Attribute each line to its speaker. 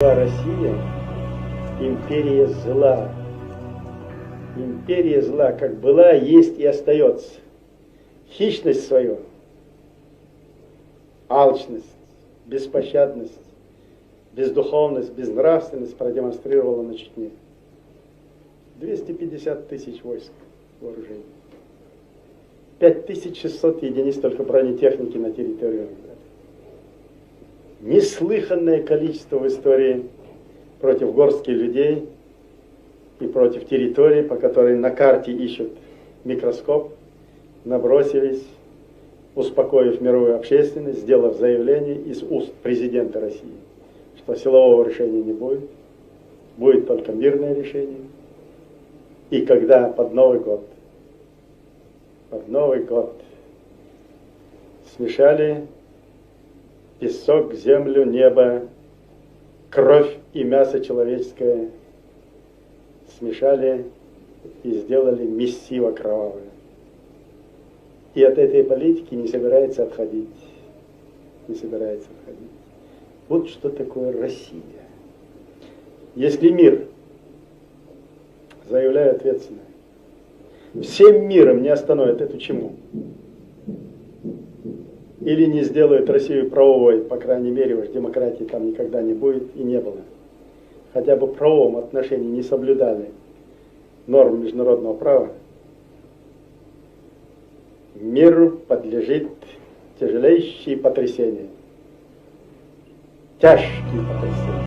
Speaker 1: Россия империя зла. Империя зла как была, есть и остается. Хищность свою, алчность, беспощадность, бездуховность, безнравственность продемонстрировала на Чечне. 250 тысяч войск вооружений. 5600 единиц только бронетехники на территорию. Неслыханное количество в истории против горстки людей и против территории, по которой на карте ищут микроскоп, набросились, успокоив мировую общественность, сделав заявление из уст президента России, что силового решения не будет, будет только мирное решение. И когда под Новый год смешали песок, землю, небо, кровь и мясо человеческое, смешали и сделали месиво кровавое. И от этой политики не собирается отходить. Не собирается отходить. Вот что такое Россия. Если мир, заявляю ответственно, всем миром не остановит эту чуму, или не сделают Россию правовой, по крайней мере, уж демократии там никогда не будет и не было, хотя бы в правовом отношении не соблюдали норм международного права, миру подлежит тяжелейшие потрясения. Тяжкие потрясения.